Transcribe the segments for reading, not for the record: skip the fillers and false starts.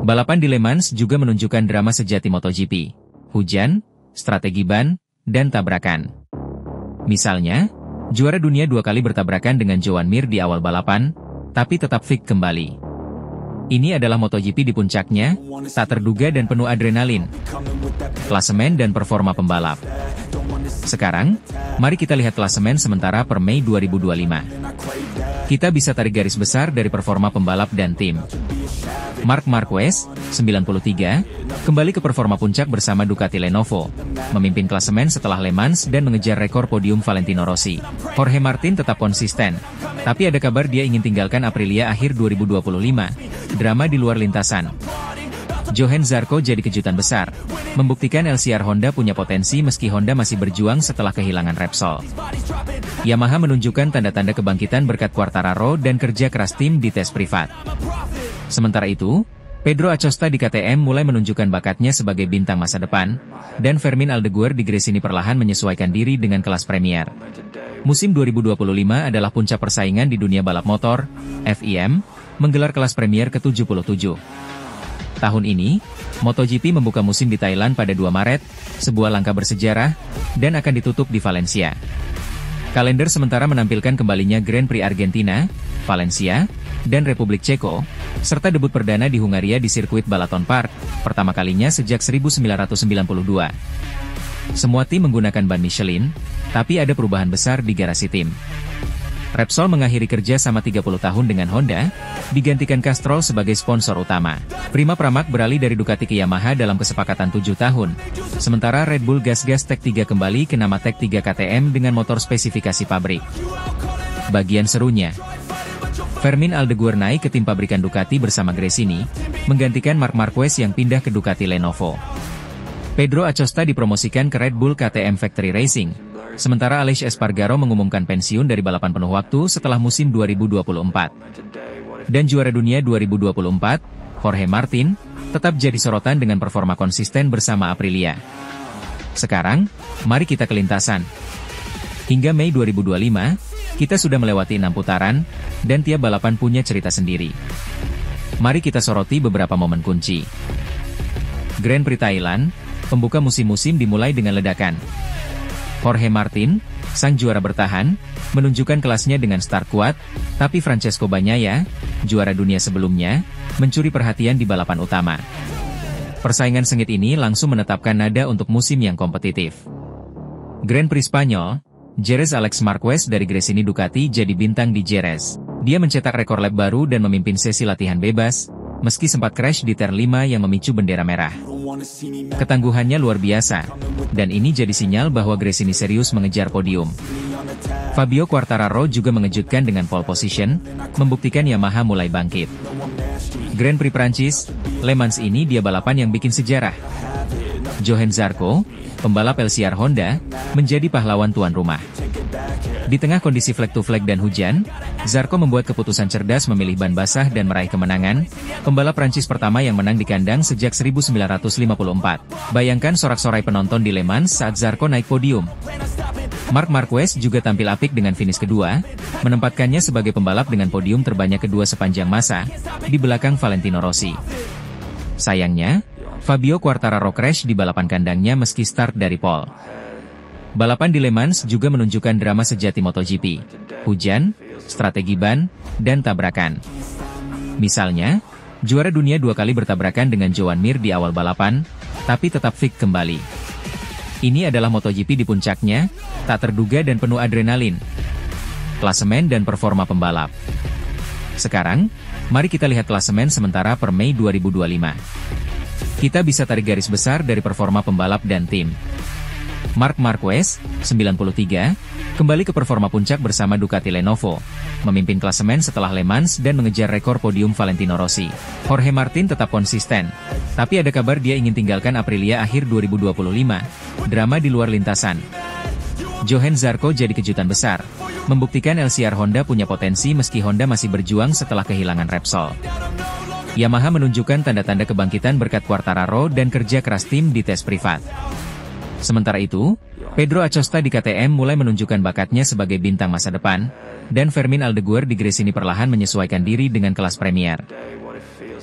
Balapan di Le Mans juga menunjukkan drama sejati MotoGP. Hujan, strategi ban, dan tabrakan. Misalnya, juara dunia 2 kali bertabrakan dengan Joan Mir di awal balapan, tapi tetap fit kembali. Ini adalah MotoGP di puncaknya, tak terduga dan penuh adrenalin, klasemen dan performa pembalap. Sekarang, mari kita lihat klasemen sementara per Mei 2025. Kita bisa tarik garis besar dari performa pembalap dan tim. Marc Marquez, 93, kembali ke performa puncak bersama Ducati Lenovo, memimpin klasemen setelah Le Mans dan mengejar rekor podium Valentino Rossi. Jorge Martin tetap konsisten, tapi ada kabar dia ingin tinggalkan Aprilia akhir 2025. Drama di luar lintasan. Johann Zarco jadi kejutan besar, membuktikan LCR Honda punya potensi meski Honda masih berjuang setelah kehilangan Repsol. Yamaha menunjukkan tanda-tanda kebangkitan berkat Quartararo dan kerja keras tim di tes privat. Sementara itu, Pedro Acosta di KTM mulai menunjukkan bakatnya sebagai bintang masa depan, dan Fermin Aldeguer di Gresini perlahan menyesuaikan diri dengan kelas Premier. Musim 2025 adalah puncak persaingan di dunia balap motor. FIM menggelar kelas Premier ke-77. Tahun ini, MotoGP membuka musim di Thailand pada 2 Maret, sebuah langkah bersejarah, dan akan ditutup di Valencia. Kalender sementara menampilkan kembalinya Grand Prix Argentina, Valencia, dan Republik Ceko, serta debut perdana di Hungaria di sirkuit Balaton Park, pertama kalinya sejak 1992. Semua tim menggunakan ban Michelin, tapi ada perubahan besar di garasi tim. Repsol mengakhiri kerja sama 30 tahun dengan Honda, digantikan Castrol sebagai sponsor utama. Prima Pramac beralih dari Ducati ke Yamaha dalam kesepakatan 7 tahun. Sementara Red Bull Gas Tech 3 kembali ke nama Tech 3 KTM dengan motor spesifikasi pabrik. Bagian serunya, Fermin Aldeguer naik ke tim pabrikan Ducati bersama Gresini, menggantikan Marc Marquez yang pindah ke Ducati Lenovo. Pedro Acosta dipromosikan ke Red Bull KTM Factory Racing. Sementara Aleix Espargaro mengumumkan pensiun dari balapan penuh waktu setelah musim 2024. Dan juara dunia 2024, Jorge Martin, tetap jadi sorotan dengan performa konsisten bersama Aprilia. Sekarang, mari kita ke lintasan. Hingga Mei 2025, kita sudah melewati 6 putaran, dan tiap balapan punya cerita sendiri. Mari kita soroti beberapa momen kunci. Grand Prix Thailand, pembuka musim-musim dimulai dengan ledakan. Jorge Martin, sang juara bertahan, menunjukkan kelasnya dengan start kuat, tapi Francesco Bagnaia, juara dunia sebelumnya, mencuri perhatian di balapan utama. Persaingan sengit ini langsung menetapkan nada untuk musim yang kompetitif. Grand Prix Spanyol, Jerez Alex Marquez dari Gresini Ducati jadi bintang di Jerez. Dia mencetak rekor lap baru dan memimpin sesi latihan bebas, meski sempat crash di turn 5 yang memicu bendera merah. Ketangguhannya luar biasa, dan ini jadi sinyal bahwa Gresini serius mengejar podium. Fabio Quartararo juga mengejutkan dengan pole position, membuktikan Yamaha mulai bangkit. Grand Prix Prancis, Le Mans ini dia balapan yang bikin sejarah. Johann Zarco, pembalap LCR Honda, menjadi pahlawan tuan rumah. Di tengah kondisi flag-to-flag dan hujan, Zarco membuat keputusan cerdas memilih ban basah dan meraih kemenangan, pembalap Prancis pertama yang menang di kandang sejak 1954. Bayangkan sorak-sorai penonton di Le Mans saat Zarco naik podium. Marc Marquez juga tampil apik dengan finish kedua, menempatkannya sebagai pembalap dengan podium terbanyak kedua sepanjang masa, di belakang Valentino Rossi. Sayangnya, Fabio Quartararo crash di balapan kandangnya meski start dari pole. Balapan di Le Mans juga menunjukkan drama sejati MotoGP. Hujan, strategi ban, dan tabrakan. Misalnya, juara dunia 2 kali bertabrakan dengan Joan Mir di awal balapan, tapi tetap fit kembali. Ini adalah MotoGP di puncaknya, tak terduga dan penuh adrenalin, klasemen dan performa pembalap. Sekarang, mari kita lihat klasemen sementara per Mei 2025. Kita bisa tarik garis besar dari performa pembalap dan tim. Marc Marquez, 93, kembali ke performa puncak bersama Ducati Lenovo, memimpin klasemen setelah Le Mans dan mengejar rekor podium Valentino Rossi. Jorge Martin tetap konsisten, tapi ada kabar dia ingin tinggalkan Aprilia akhir 2025. Drama di luar lintasan. Johann Zarco jadi kejutan besar, membuktikan LCR Honda punya potensi meski Honda masih berjuang setelah kehilangan Repsol. Yamaha menunjukkan tanda-tanda kebangkitan berkat Quartararo dan kerja keras tim di tes privat. Sementara itu, Pedro Acosta di KTM mulai menunjukkan bakatnya sebagai bintang masa depan, dan Fermin Aldeguer di Gresini perlahan menyesuaikan diri dengan kelas Premier.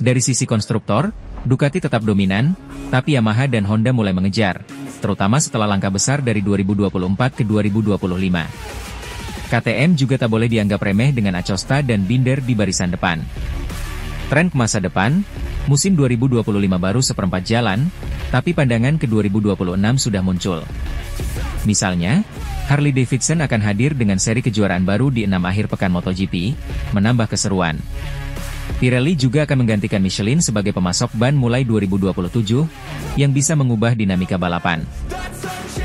Dari sisi konstruktor, Ducati tetap dominan, tapi Yamaha dan Honda mulai mengejar, terutama setelah langkah besar dari 2024 ke 2025. KTM juga tak boleh dianggap remeh dengan Acosta dan Binder di barisan depan. Tren ke masa depan, musim 2025 baru seperempat jalan, tapi pandangan ke 2026 sudah muncul. Misalnya, Harley-Davidson akan hadir dengan seri kejuaraan baru di 6 akhir pekan MotoGP, menambah keseruan. Pirelli juga akan menggantikan Michelin sebagai pemasok ban mulai 2027, yang bisa mengubah dinamika balapan.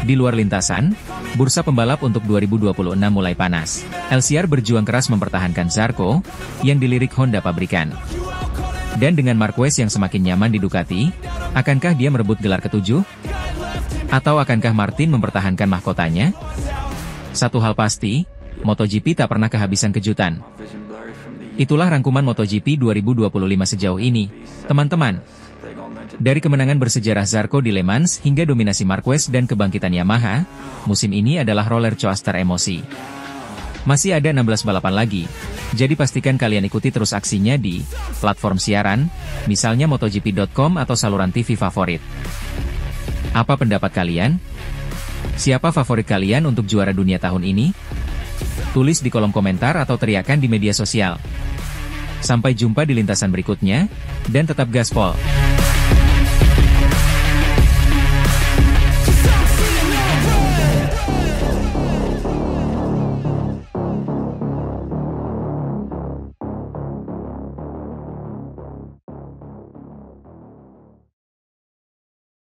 Di luar lintasan, bursa pembalap untuk 2026 mulai panas. LCR berjuang keras mempertahankan Zarco, yang dilirik Honda pabrikan. Dan dengan Marquez yang semakin nyaman di Ducati, akankah dia merebut gelar ke-7? Atau akankah Martin mempertahankan mahkotanya? Satu hal pasti, MotoGP tak pernah kehabisan kejutan. Itulah rangkuman MotoGP 2025 sejauh ini, teman-teman. Dari kemenangan bersejarah Zarco di Le Mans hingga dominasi Marquez dan kebangkitan Yamaha, musim ini adalah roller coaster emosi. Masih ada 16 balapan lagi, jadi pastikan kalian ikuti terus aksinya di platform siaran, misalnya MotoGP.com atau saluran TV favorit. Apa pendapat kalian? Siapa favorit kalian untuk juara dunia tahun ini? Tulis di kolom komentar atau teriakan di media sosial. Sampai jumpa di lintasan berikutnya, dan tetap gaspol!